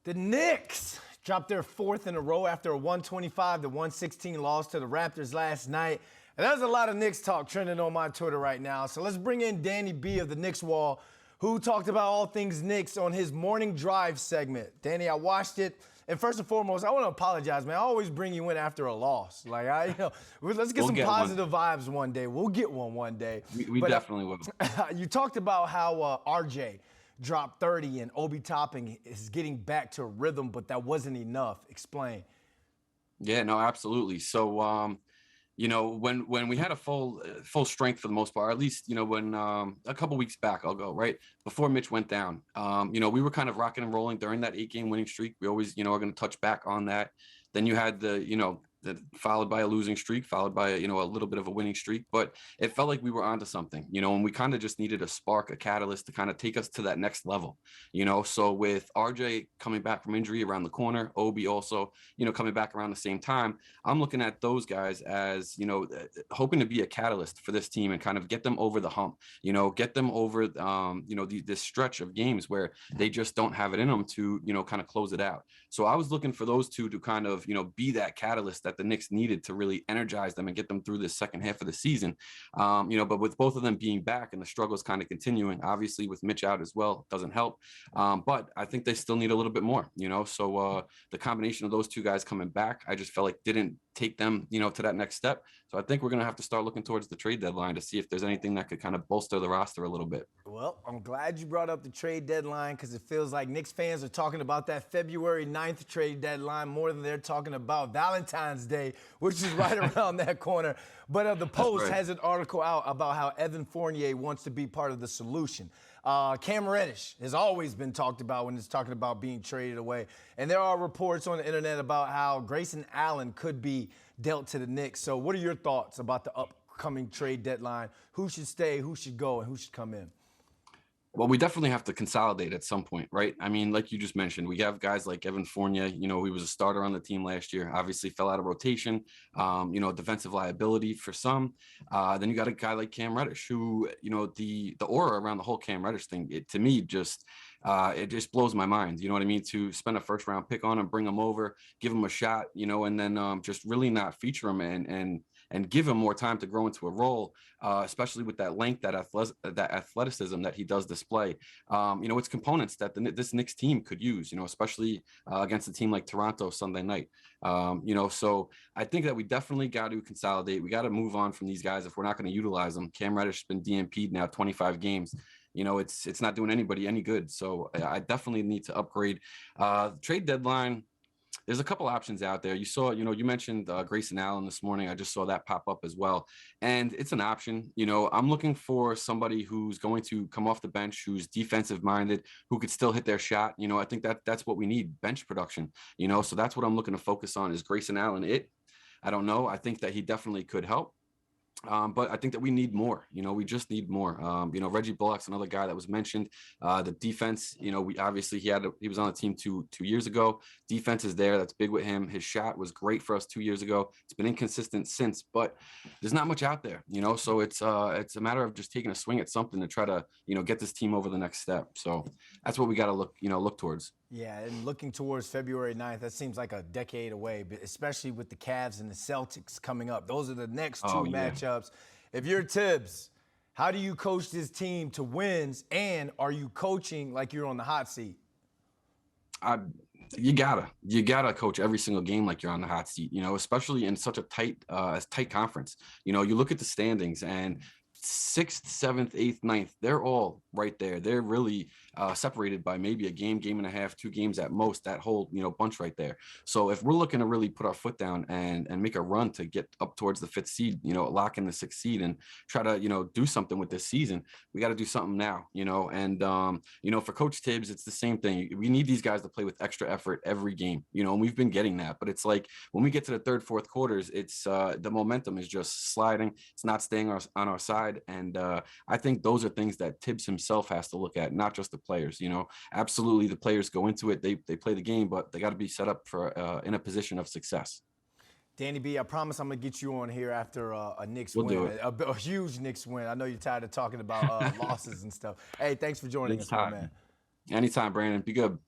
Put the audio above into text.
The Knicks dropped their fourth in a row after a 125-116 loss to the Raptors last night. And there's a lot of Knicks talk trending on my Twitter right now. So let's bring in Danny B of the Knicks Wall, who talked about all things Knicks on his Morning Drive segment. Danny, I watched it. And first and foremost, I want to apologize, man. I always bring you in after a loss. Let's get some positive vibes one day. We'll get one day. We definitely will. You talked about how RJ dropped 30 and Obi Toppin is getting back to rhythm, but that wasn't enough. Explain. Yeah, no, absolutely. So, when we had a full strength for the most part, or at least, when a couple weeks back, I'll go right before Mitch went down, we were kind of rocking and rolling during that 8-game winning streak. We always, are going to touch back on that. Then you had followed by a losing streak, followed by, a little bit of a winning streak, but it felt like we were onto something, and we kind of just needed a spark, a catalyst to kind of take us to that next level, so with RJ coming back from injury around the corner, Obi also, coming back around the same time, I'm looking at those guys as, hoping to be a catalyst for this team and kind of get them over the hump, get them over, this stretch of games where they just don't have it in them to, kind of close it out. So I was looking for those two to kind of, be that catalyst that the Knicks needed to really energize them and get them through this second half of the season. But with both of them being back and the struggles kind of continuing, obviously with Mitch out as well, doesn't help. But I think they still need a little bit more, so the combination of those two guys coming back, I just felt like didn't take them, to that next step. So I think we're going to have to start looking towards the trade deadline to see if there's anything that could kind of bolster the roster a little bit. Well, I'm glad you brought up the trade deadline because it feels like Knicks fans are talking about that February 9th trade deadline more than they're talking about Valentine's Day, which is right around that corner. But the Post has an article out about how Evan Fournier wants to be part of the solution. Cam Reddish has always been talked about when it's talking about being traded away. And there are reports on the internet about how Grayson Allen could be dealt to the Knicks. So what are your thoughts about the upcoming trade deadline? Who should stay, who should go, and who should come in? Well, we definitely have to consolidate at some point, right? I mean, like you just mentioned, we have guys like Evan Fournier, he was a starter on the team last year, obviously fell out of rotation, defensive liability for some. Then you got a guy like Cam Reddish who, the aura around the whole Cam Reddish thing, to me, just it just blows my mind. You know what I mean? To spend a first round pick on him, bring him over, give him a shot, and then just really not feature him and give him more time to grow into a role, especially with that length, that athleticism that he does display. It's components that this Knicks team could use, especially against a team like Toronto Sunday night. So I think that we definitely got to consolidate. We got to move on from these guys if we're not going to utilize them. Cam Reddish has been DNP'd now 25 games. It's not doing anybody any good. So I definitely need to upgrade. Trade deadline, there's a couple options out there. You saw, you mentioned Grayson Allen this morning. I just saw that pop up as well. And it's an option. I'm looking for somebody who's going to come off the bench, who's defensive minded, who could still hit their shot. I think that's what we need, bench production, so that's what I'm looking to focus on. Is Grayson Allen it? I don't know. I think that he definitely could help. But I think that we need more. We just need more. Reggie Bullock's another guy that was mentioned. The defense, we obviously he was on the team two years ago. Defense is there. That's big with him. His shot was great for us 2 years ago. It's been inconsistent since, but there's not much out there. So it's a matter of just taking a swing at something to try to get this team over the next step. So that's what we got to look towards. Yeah, and looking towards February 9th, that seems like a decade away, but especially with the Cavs and the Celtics coming up. Those are the next two matchups. If you're Tibbs, how do you coach this team to wins, and are you coaching like you're on the hot seat? You gotta coach every single game like you're on the hot seat, especially in such a tight conference. You look at the standings and 6th, 7th, 8th, 9th, they're all right there. They're really separated by maybe a game and a half, 2 games at most, that whole, bunch right there. So if we're looking to really put our foot down and make a run to get up towards the 5th seed, lock in the 6th seed and try to, do something with this season, we got to do something now, and, for Coach Tibbs, it's the same thing. We need these guys to play with extra effort every game, and we've been getting that, but it's like when we get to the 3rd, 4th quarters, it's the momentum is just sliding. It's not staying on our side. And I think those are things that Tibbs himself has to look at, not just the players. Absolutely, the players go into it, they play the game, but they got to be set up for in a position of success. Danny B, I promise I'm going to get you on here after a Knicks win, a huge Knicks win. I know you're tired of talking about losses and stuff. Hey, thanks for joining us, my man. Anytime, Brandon. Be good.